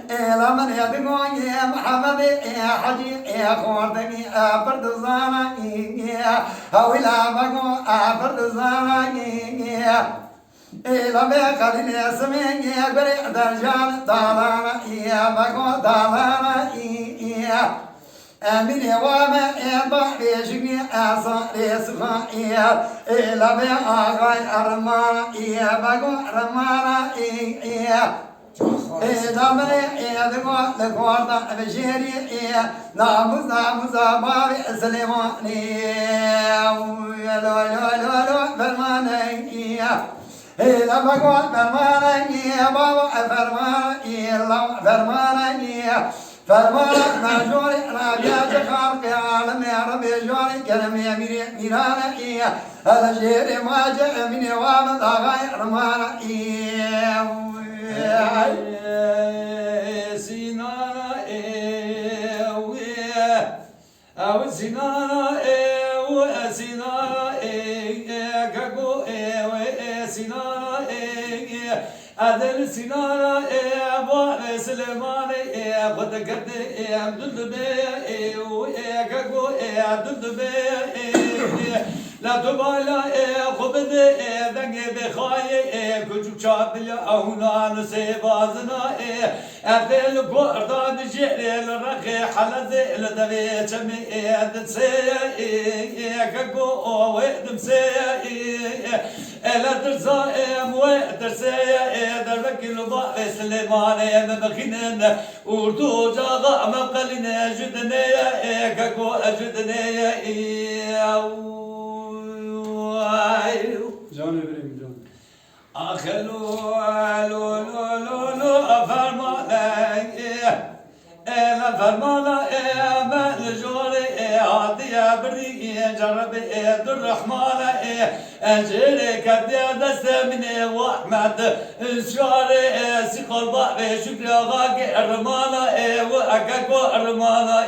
لمن يدقون يا محمد يا حجي يا خوردني أفرد الزانا هولا بقو أفرد الزانا لما يقال لي اسمي يا قري درجان دالانا يا بقو دالانا أمين وما يضع يشقي أصلا يسخا لما يقال أرمانا يا بقو أرمانا دمري دقوا لقوارد بشيري ناموس بابي سليماني لو فرماني لما قول فرماني بابا فرماني لو فرماني فرماني نجوري رابيات خارق عالم يا ربي جوري كلام يا ميرانا هذا شيري ما جاء من وامد غير رمانا Sinana aw sinana sinana gago sinana adel sinana ba Süleyman'e badagade abdülbe gago abdülbe La tubala khubde dange bekhaye küçük çaplı avnan sevazına Efel gorda bijel rakı halaze ledave çemi edse gago wedem se ela terza ve terse dervekil ba Süleyman'e mebkhinen urdu jaga maqaline judne gago judne Can öbüreyim can. Akhelu lo fermana ela fermana men jore adiya bri jarab Abdurrahman ecre kadya dasmine ve Ahmed şare sikal ba ve şükra ga ermana ve akako ermana